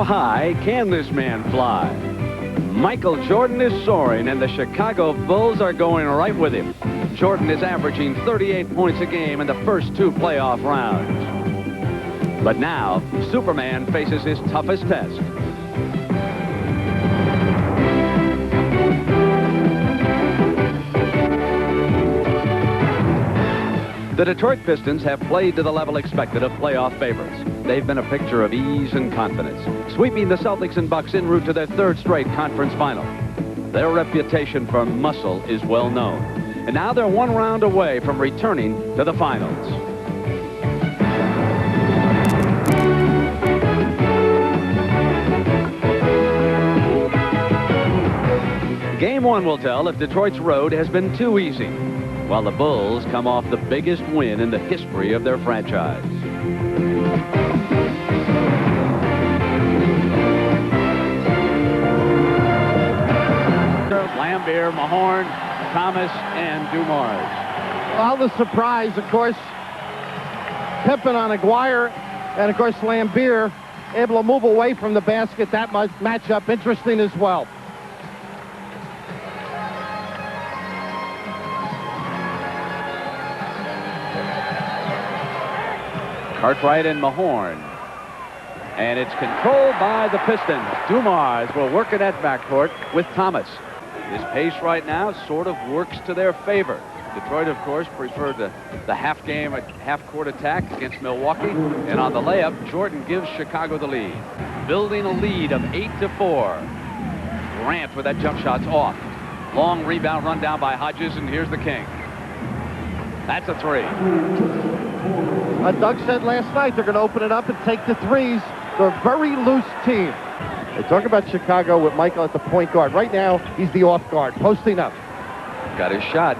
How high can this man fly? Michael Jordan is soaring, and the Chicago Bulls are going right with him. Jordan is averaging 38 points a game in the first 2 playoff rounds. But now, Superman faces his toughest test. The Detroit Pistons have played to the level expected of playoff favorites. They've been a picture of ease and confidence, sweeping the Celtics and Bucks en route to their 3rd straight conference final. Their reputation for muscle is well known, and now they're 1 round away from returning to the finals. Game 1 will tell if Detroit's road has been too easy, while the Bulls come off the biggest win in the history of their franchise. Lambeer, Mahorn, Thomas, and Dumars. Well, the surprise, of course, Pippen on Aguirre, and of course Lambeer able to move away from the basket. That matchup interesting as well. Cartwright and Mahorn. And it's controlled by the Pistons. Dumars will work in that backcourt with Thomas. His pace right now sort of works to their favor. Detroit, of course, preferred the half-court attack against Milwaukee. And on the layup, Jordan gives Chicago the lead. Building a lead of 8-4. Grant with that jump shot's off. Long rebound run down by Hodges, and here's the King. That's a 3. Doug said last night they're going to open it up and take the threes. They're a very loose team. They talk about Chicago with Michael at the point guard. Right now, he's the off guard, posting up. Got his shot.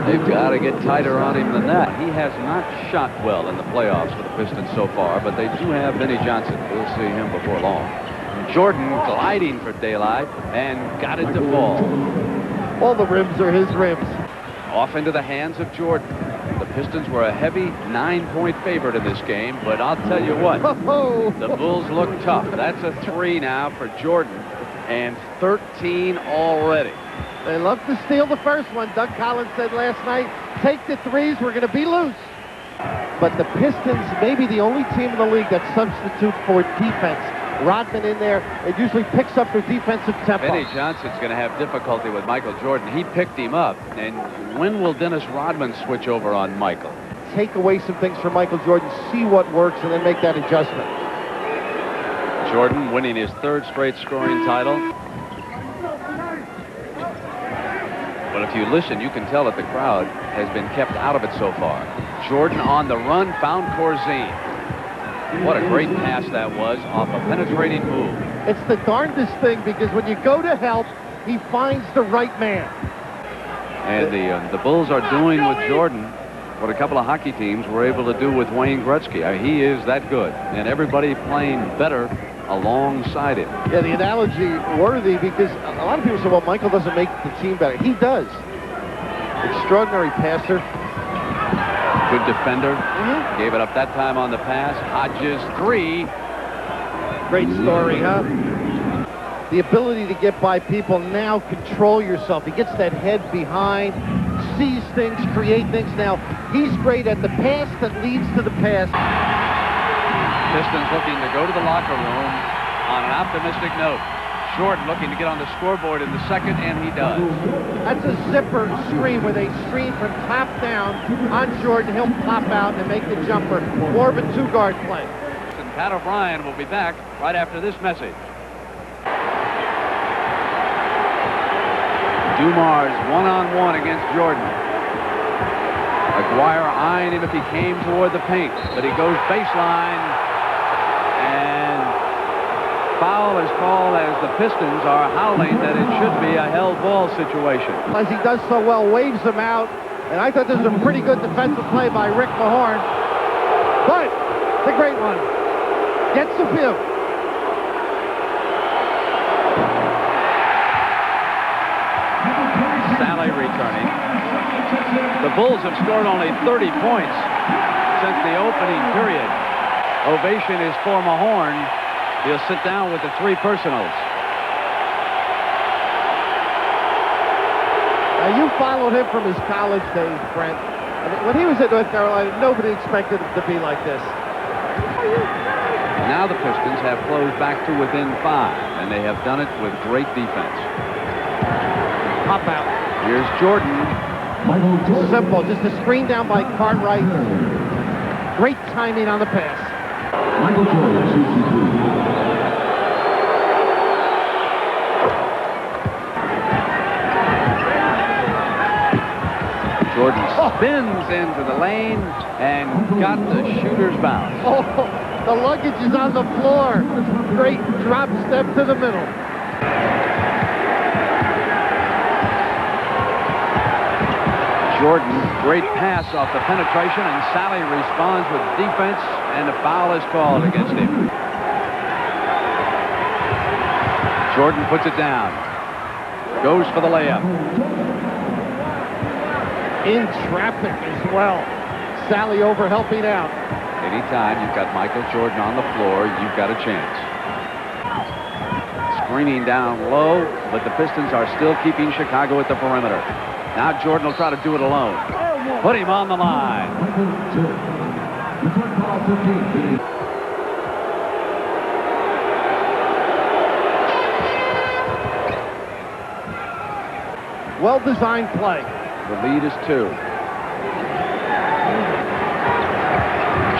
They've got to get tighter on him than that. He has not shot well in the playoffs for the Pistons so far, but they do have Vinnie Johnson. We'll see him before long. Jordan gliding for daylight and got it to fall. All the rims are his rims. Off into the hands of Jordan. The Pistons were a heavy 9-point favorite in this game, but I'll tell you what, the Bulls look tough. That's a 3 now for Jordan, and 13 already. They love to steal the first one. Doug Collins said last night, take the threes, we're going to be loose. But the Pistons may be the only team in the league that substitutes for defense. Rodman in there, it usually picks up their defensive tempo. Vinnie Johnson's going to have difficulty with Michael Jordan. He picked him up. And when will Dennis Rodman switch over on Michael? Take away some things from Michael Jordan, see what works, and then make that adjustment. Jordan winning his 3rd straight scoring title. But if you listen, you can tell that the crowd has been kept out of it so far. Jordan on the run, found Corzine. What a great pass that was off a penetrating move. It's the darndest thing, because when you go to help, he finds the right man. And the Bulls are doing with Jordan what a couple of hockey teams were able to do with Wayne Gretzky. He is that good, and everybody playing better alongside him. Yeah, the analogy worthy, because a lot of people say, well, Michael doesn't make the team better. He does. Extraordinary passer. Good defender. Gave it up that time on the pass. Hodges 3. Great story, huh? The ability to get by people, now control yourself. He gets that head behind, sees things, create things. Now, he's great at the pass that leads to the pass. Pistons looking to go to the locker room on an optimistic note. Jordan looking to get on the scoreboard in the 2nd, and he does. That's a zipper screen where they screen from top down on Jordan. He'll pop out and make the jumper. More of a 2-guard play. And Pat O'Brien will be back right after this message. Dumars one-on-one against Jordan. Aguirre eyeing him if he came toward the paint, but he goes baseline, and foul is called as the Pistons are howling that it should be a held ball situation. As he does so well, waves them out, and I thought this was a pretty good defensive play by Rick Mahorn, but the great one gets the view. Sally returning. The Bulls have scored only 30 points since the opening period. Ovation is for Mahorn, He'll sit down with the 3 personals. Now, you followed him from his college days, Brent. I mean, when he was at North Carolina, nobody expected him to be like this. Now the Pistons have closed back to within 5, and they have done it with great defense. Pop out. Here's Jordan. Simple, just a screen down by Cartwright. Great timing on the pass. Michael Jordan, 63. Jordan spins into the lane and got the shooter's bounce. Oh, the luggage is on the floor. Great drop step to the middle. Jordan, great pass off the penetration, and Sally responds with defense, and a foul is called against him. Jordan puts it down. Goes for the layup. In traffic as well. Sally over helping out. Anytime you've got Michael Jordan on the floor, you've got a chance. Screening down low, but the Pistons are still keeping Chicago at the perimeter. Now Jordan will try to do it alone. Put him on the line. Well-designed play. The lead is 2.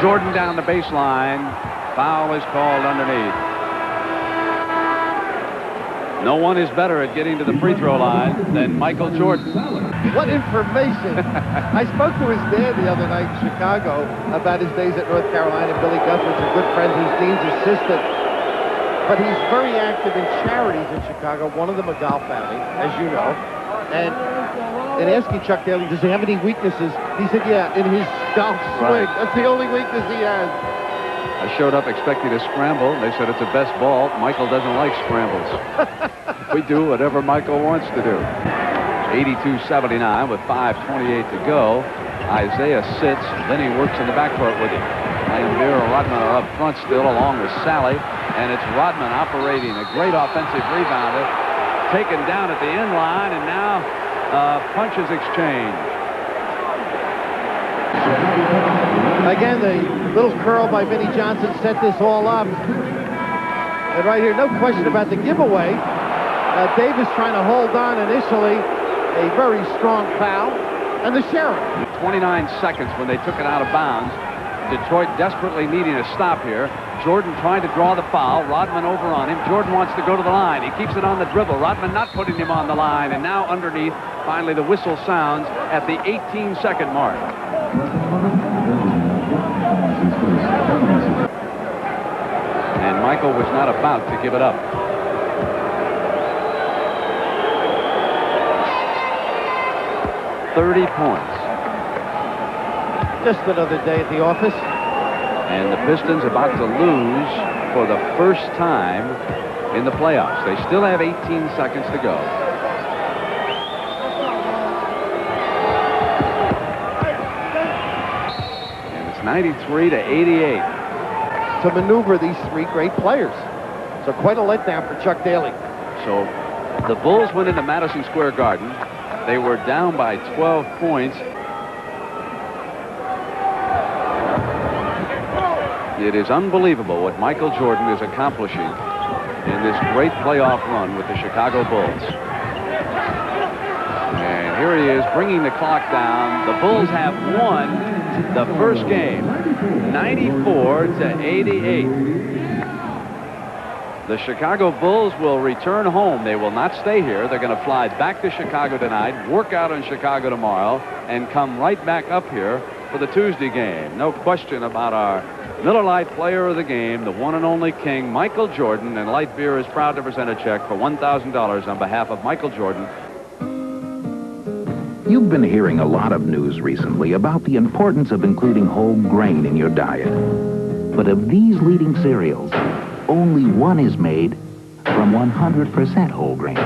Jordan down the baseline. Foul is called underneath. No one is better at getting to the free throw line than Michael Jordan. What information. I spoke to his dad the other night in Chicago about his days at North Carolina. Billy Guthridge, a good friend who's Dean's assistant. But he's very active in charities in Chicago. One of them a golf outing, as you know. And in asking Chuck Daly, does he have any weaknesses? He said, yeah, in his golf swing. Right. That's the only weakness he has. I showed up expecting a scramble. They said it's a best ball. Michael doesn't like scrambles. We do whatever Michael wants to do. 82-79 with 5:28 to go. Isaiah sits. Then he works in the backcourt with him. Langmuir and Rodman are up front still along with Sally. And it's Rodman operating a great offensive rebounder. Taken down at the end line, and now punches exchange. Again, the little curl by Vinnie Johnson set this all up. And right here, no question about the giveaway. Davis trying to hold on initially. A very strong foul. And the sheriff. 29 seconds when they took it out of bounds. Detroit desperately needing a stop here. Jordan trying to draw the foul. Rodman over on him. Jordan wants to go to the line. He keeps it on the dribble. Rodman not putting him on the line. And now underneath, finally the whistle sounds at the 18-second mark. And Michael was not about to give it up. .30 points. Just another day at the office. And the Pistons about to lose for the first time in the playoffs. They still have 18 seconds to go. And it's 93-88. To maneuver these 3 great players. So quite a letdown for Chuck Daly. So the Bulls went into Madison Square Garden. They were down by 12 points. It is unbelievable what Michael Jordan is accomplishing in this great playoff run with the Chicago Bulls. And here he is bringing the clock down. The Bulls have won the first game, 94-88. The Chicago Bulls will return home. They will not stay here. They're going to fly back to Chicago tonight, work out in Chicago tomorrow, and come right back up here for the Tuesday game. No question about our Miller Lite player of the game, the one and only king, Michael Jordan, and Light Beer is proud to present a check for $1,000 on behalf of Michael Jordan. You've been hearing a lot of news recently about the importance of including whole grain in your diet. But of these leading cereals, only one is made from 100% whole grain.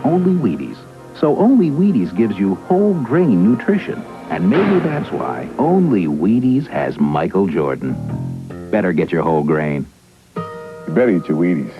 Only Wheaties. So only Wheaties gives you whole grain nutrition. And maybe that's why only Wheaties has Michael Jordan. Better get your whole grain. You better eat your Wheaties.